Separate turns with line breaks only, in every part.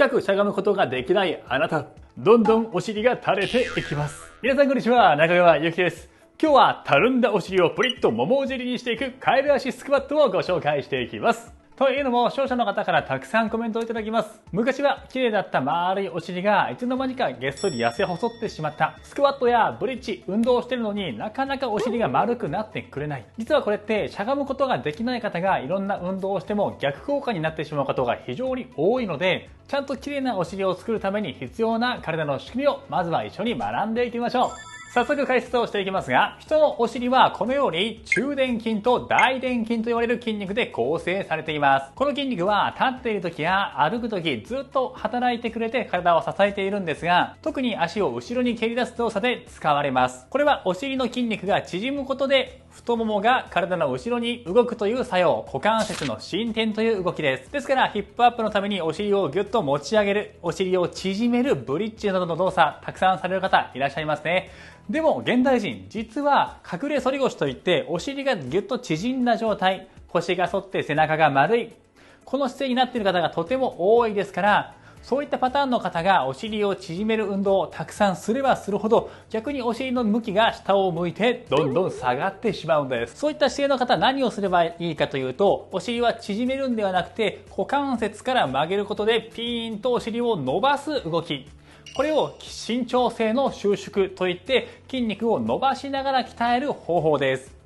深くしゃがむことができないあなた、どんどんお尻が垂れていきます。皆さんこんにちは、中川ゆきです。今日はたるんだお尻をプリッともも尻にしていくカエル足スクワットをご紹介していきます。というのも視聴者の方からたくさんコメントをいただきます。昔は綺麗だった丸いお尻がいつの間にかげっそり痩せ細ってしまった。スクワットやブリッジ、運動をしてるのになかなかお尻が丸くなってくれない。実はこれってしゃがむことができない方がいろんな運動をしても逆効果になってしまうことが非常に多いので、ちゃんと綺麗なお尻を作るために必要な体の仕組みをまずは一緒に学んでいきましょう。早速解説をしていきますが、人のお尻はこのように中殿筋と大殿筋と言われる筋肉で構成されています。この筋肉は立っている時や歩く時ずっと働いてくれて体を支えているんですが、特に足を後ろに蹴り出す動作で使われます。これはお尻の筋肉が縮むことで太ももが体の後ろに動くという作用、股関節の伸展という動きです。ですからヒップアップのためにお尻をギュッと持ち上げる、お尻を縮めるブリッジなどの動作たくさんされる方いらっしゃいますね。でも現代人、実は隠れ反り腰といってお尻がギュッと縮んだ状態、腰が反って背中が丸い、この姿勢になっている方がとても多いですから、そういったパターンの方がお尻を縮める運動をたくさんすればするほど逆にお尻の向きが下を向いてどんどん下がってしまうんです。そういった姿勢の方、何をすればいいかというと、お尻は縮めるんではなくて股関節から曲げることでピーンとお尻を伸ばす動き、これを伸長性の収縮といって筋肉を伸ばしながら鍛える方法です。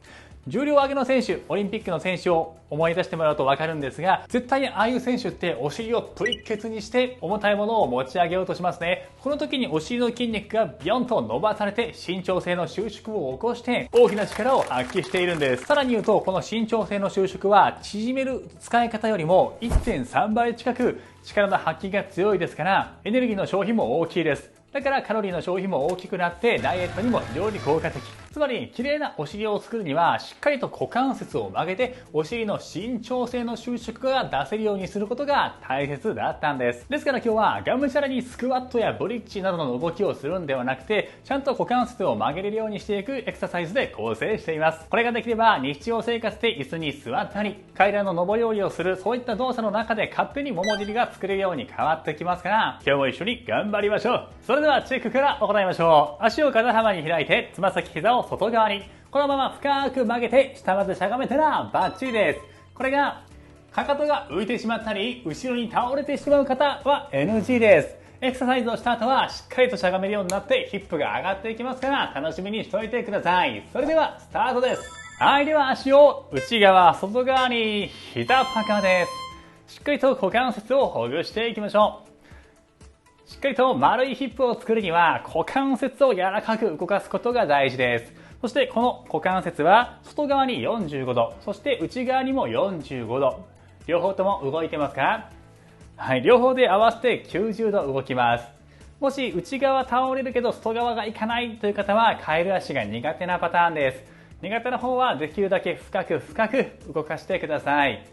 重量挙げの選手、オリンピックの選手を思い出してもらうと分かるんですが、絶対にああいう選手ってお尻をプリッケツにして重たいものを持ち上げようとしますね。この時にお尻の筋肉がビヨンと伸ばされて伸長性の収縮を起こして大きな力を発揮しているんです。さらに言うと、この伸長性の収縮は縮める使い方よりも 1.3 倍近く力の発揮が強いですから、エネルギーの消費も大きいです。だからカロリーの消費も大きくなってダイエットにも非常に効果的。つまり綺麗なお尻を作るにはしっかりと股関節を曲げてお尻の伸長性の収縮が出せるようにすることが大切だったんです。ですから今日はがむしゃらにスクワットやブリッジなどの動きをするんではなくて、ちゃんと股関節を曲げれるようにしていくエクササイズで構成しています。これができれば日常生活で椅子に座ったり階段の上り下りをする、そういった動作の中で勝手にもも尻が作れるように変わってきますから、今日も一緒に頑張りましょう。それではチェックから行いましょう。足を肩幅に開いてつま先膝を外側に、このまま深く曲げて下までしゃがめたらバッチリです。これがかかとが浮いてしまったり後ろに倒れてしまう方は NG です。エクササイズをした後はしっかりとしゃがめるようになってヒップが上がっていきますから、楽しみにしておいてください。それではスタートです。はい、では足を内側外側に膝パカです。しっかりと股関節をほぐしていきましょう。しっかりと丸いヒップを作るには股関節を柔らかく動かすことが大事です。そしてこの股関節は外側に45度、そして内側にも45度、両方とも動いてますか？はい、両方で合わせて90度動きます。もし内側倒れるけど外側がいかないという方はカエル足が苦手なパターンです。苦手な方はできるだけ深く深く動かしてください。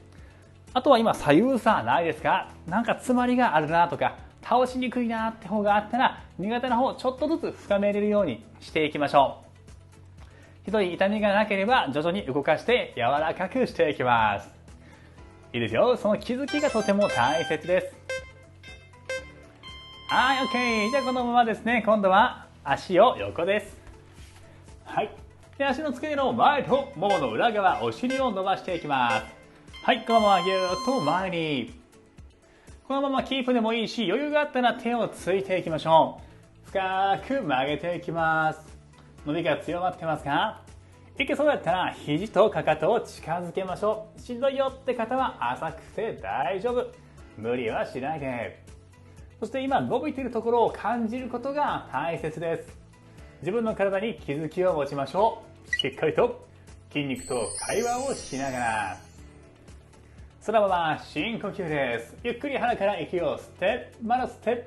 あとは今左右差ないですか？なんか詰まりがあるなとか倒しにくいなって方があったら、苦手な方ちょっとずつ深めれるようにしていきましょう。ひどい痛みがなければ徐々に動かして柔らかくしていきます。いいですよ。その気づきがとても大切です。はい、 OK。 じゃあこのままですね、今度は足を横です。はい、で足の付け根の前とももの裏側、お尻を伸ばしていきます。はい、このままぎゅーっと前に、このままキープでもいいし、余裕があったら手をついていきましょう。深く曲げていきます。伸びが強まってますか？いけそうだったら肘とかかとを近づけましょう。しんどいよって方は浅くて大丈夫。無理はしないで。そして今伸びているところを感じることが大切です。自分の体に気づきを持ちましょう。しっかりと筋肉と会話をしながら。そのまま深呼吸です。ゆっくり鼻から息を吸って、まだ吸って、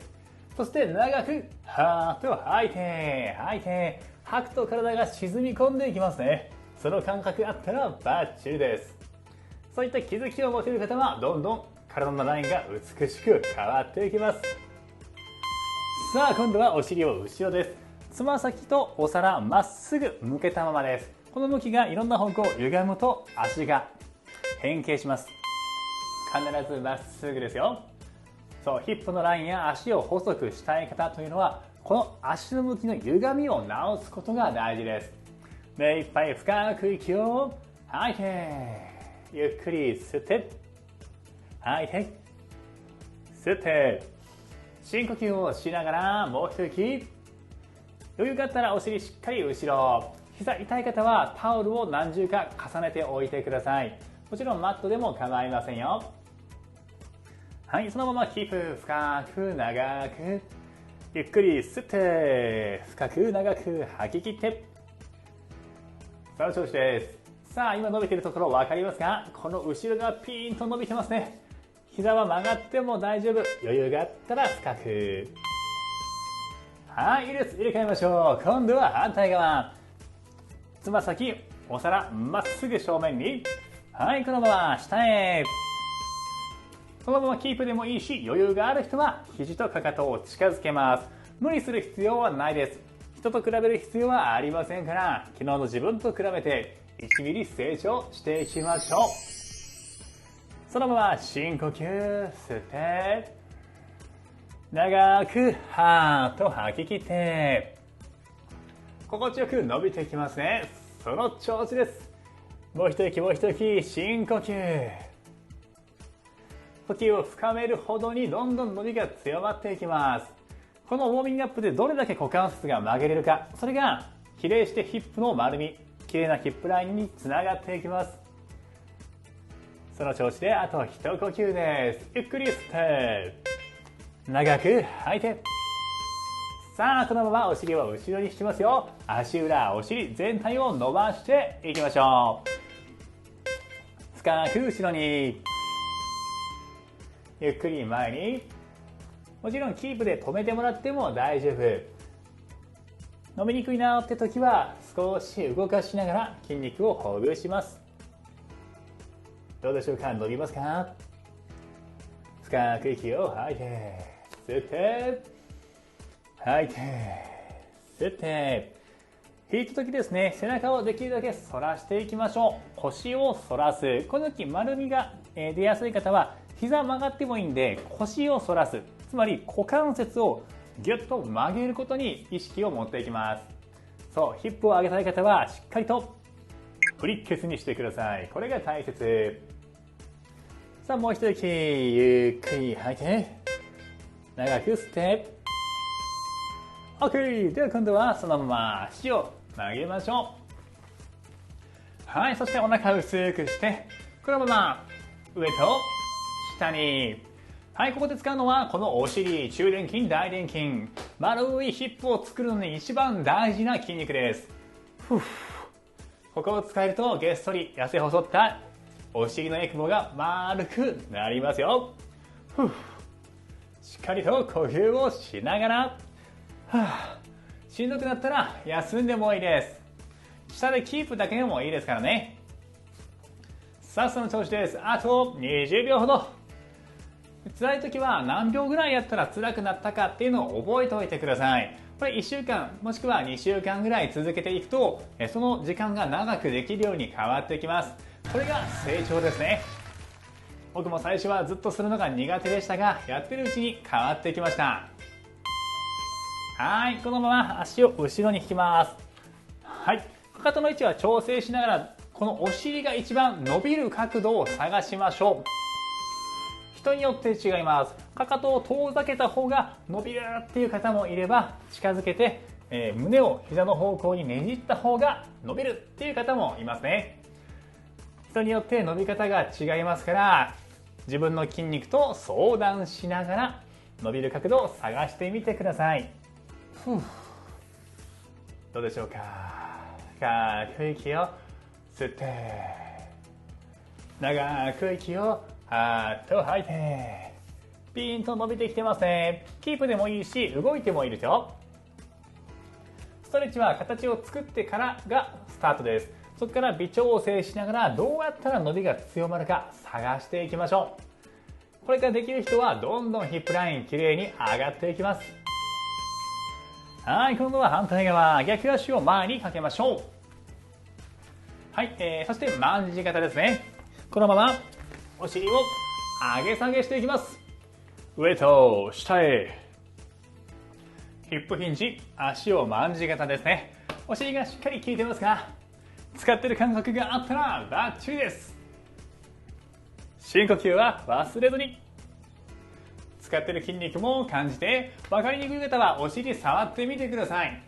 そして長くはーっと吐いて吐いて、吐くと体が沈み込んでいきますね。その感覚あったらバッチリです。そういった気づきを持てる方はどんどん体のラインが美しく変わっていきます。さあ今度はお尻を後ろです。つま先とお皿まっすぐ向けたままです。この向きがいろんな方向歪むと足が変形します。必ずまっすぐですよ。そう、ヒップのラインや足を細くしたい方というのは、この足の向きの歪みを直すことが大事です。目いっぱい深く息を吐いて、ゆっくり吸って吐いて吸って、深呼吸をしながらもう一息。余裕があったらお尻しっかり後ろ、膝痛い方はタオルを何重か重ねておいてください。もちろんマットでも構いませんよ。はい、そのままキープ。深く長くゆっくり吸って深く長く吐き切って、その調子です。さあ今伸びているところ分かりますか？この後ろがピーンと伸びてますね。膝は曲がっても大丈夫。余裕があったら深く。はい、いいです。入れ替えましょう。今度は反対側。つま先お皿まっすぐ正面に。はい、このまま下へ。このままキープでもいいし、余裕がある人は肘とかかとを近づけます。無理する必要はないです。人と比べる必要はありませんから、昨日の自分と比べて1ミリ成長していきましょう。そのまま深呼吸吸って、長くはーっと吐き切って、心地よく伸びていきますね。その調子です。もう一息もう一息、深呼吸。呼吸を深めるほどにどんどん伸びが強まっていきます。このウォーミングアップでどれだけ股関節が曲げれるか、それが比例してヒップの丸み、綺麗なヒップラインにつながっていきます。その調子であと一呼吸です。ゆっくり吸って長く吐いて、さあこのままお尻を後ろに引きますよ。足裏、お尻全体を伸ばしていきましょう。深く後ろに、ゆっくり前に。もちろんキープで止めてもらっても大丈夫。伸びにくいなって時は少し動かしながら筋肉をほぐします。どうでしょうか？伸びますか？深く息を吐いて吸って吐いて吸って、引いた時ですね、背中をできるだけ反らしていきましょう。腰を反らす。この時丸みが出やすい方は膝曲がってもいいんで腰を反らす。つまり股関節をギュッと曲げることに意識を持っていきます。そう、ヒップを上げたい方はしっかりとフリッケツにしてください。これが大切。さあもう一息、ゆっくり吐いて長く吸って OK。 では今度はそのまま足を曲げましょう。はい、そしてお腹を薄くしてこのまま上と下に。はい、ここで使うのはこのお尻、中殿筋、大殿筋、丸いヒップを作るのに一番大事な筋肉です。ここを使えるとげっそり痩せ細ったお尻のエクボが丸くなりますよ。しっかりと呼吸をしながら、しんどくなったら休んでもいいです。下でキープだけでもいいですからね。さあその調子です。あと20秒ほど。辛い時は何秒ぐらいやったら辛くなったかっていうのを覚えておいてください。これ1週間もしくは2週間ぐらい続けていくと、その時間が長くできるように変わってきます。これが成長ですね。僕も最初はずっとするのが苦手でしたが、やってるうちに変わってきました。はい、このまま足を後ろに引きます。はい、かかとの位置は調整しながら、このお尻が一番伸びる角度を探しましょう。人によって違います。かかとを遠ざけた方が伸びるっていう方もいれば、近づけて、胸を膝の方向にねじった方が伸びるっていう方もいますね。人によって伸び方が違いますから、自分の筋肉と相談しながら伸びる角度を探してみてください。どうでしょうか？深く息を吸って長く息をはーっと吐いて、ピーンと伸びてきてますね。キープでもいいし動いてもいいですよ。ストレッチは形を作ってからがスタートです。そこから微調整しながらどうやったら伸びが強まるか探していきましょう。これからできる人はどんどんヒップラインきれいに上がっていきます。はい、今度は反対側、逆足を前にかけましょう。はい、そして卍形ですね。このままお尻を上げ下げしていきます。上と下へ。ヒップヒンジ、足をまんじ型ですね。お尻がしっかり効いてますか？使ってる感覚があったらバッチリです。深呼吸は忘れずに。使ってる筋肉も感じて、分かりにくい方はお尻触ってみてください。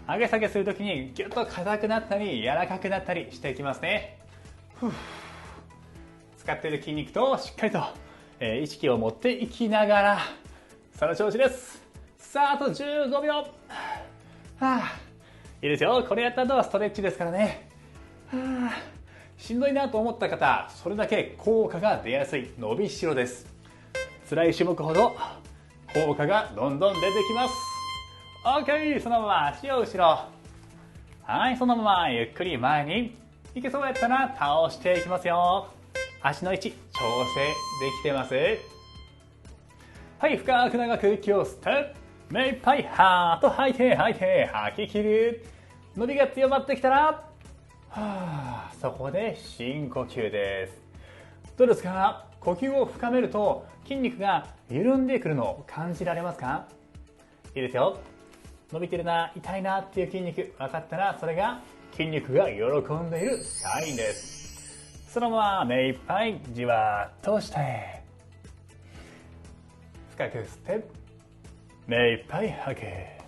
上げ下げするときにギュッと硬くなったり柔らかくなったりしていきますね。使っている筋肉としっかりと、意識を持っていきながら、その調子です。さあ、あと15秒。いいですよ。これやった後はストレッチですからね。しんどいなと思った方、それだけ効果が出やすい伸びしろです。辛い種目ほど効果がどんどん出てきます。 OK、 そのまま足を後ろ。はい、そのままゆっくり前に。いけそうやったら倒していきますよ。足の位置調整できてます。はい、深く長く息を吸って目いっぱいはーっと吐いて吐いて吐き切る。伸びが強まってきたらそこで深呼吸です。どうですか？呼吸を深めると筋肉が緩んでくるのを感じられますか？いいですよ。伸びてるな、痛いなっていう筋肉分かったら、それが筋肉が喜んでいるサインです。そのまま目いっぱいじわっと下へ。深く吸って目いっぱい吐け。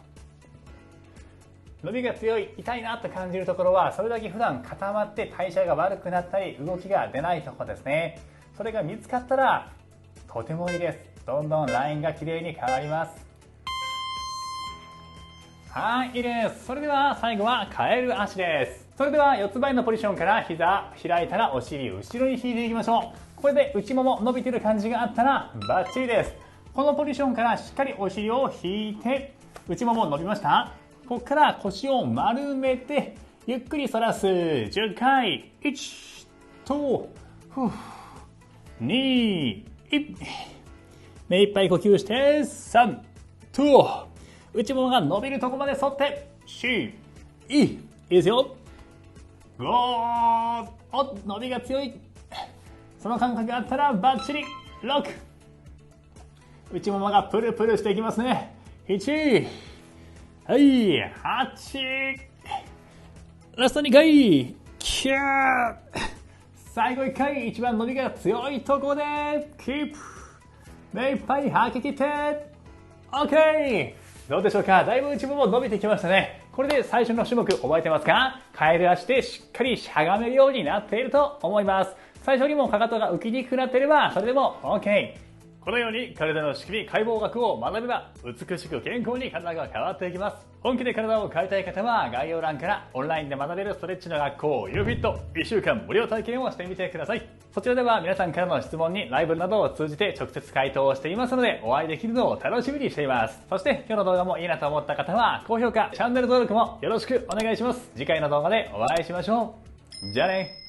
伸びが強い、痛いなと感じるところは、それだけ普段固まって代謝が悪くなったり動きが出ないところですね。それが見つかったらとてもいいです。どんどんラインがきれいに変わります。はい、いいです。それでは最後はカエル足です。それでは四つ倍のポジションから膝開いたらお尻後ろに引いていきましょう。これで内もも伸びてる感じがあったらバッチリです。このポジションからしっかりお尻を引いて、内もも伸びました。ここから腰を丸めてゆっくり反らす。10回。1と2、1。目いっぱい呼吸して、3、2。内ももが伸びるところまで反って、4、いいですよ。5、お、伸びが強い。その感覚があったらバッチリ。6、内ももがプルプルしていきますね。7、はい、8、ラスト2回、9、最後1回、一番伸びが強いところでキープ。目いっぱい吐き切って OK。 どうでしょうか？だいぶ内もも伸びてきましたね。これで最初の種目覚えてますか？カエル足でしっかりしゃがめるようになっていると思います。最初にもかかとが浮きにくくなっていればそれでも OK。このように体の仕組み、解剖学を学べば美しく健康に体が変わっていきます。本気で体を変えたい方は概要欄からオンラインで学べるストレッチの学校 UFIT 1週間無料体験をしてみてください。そちらでは皆さんからの質問にライブなどを通じて直接回答をしていますので、お会いできるのを楽しみにしています。そして今日の動画もいいなと思った方は高評価、チャンネル登録もよろしくお願いします。次回の動画でお会いしましょう。じゃあね。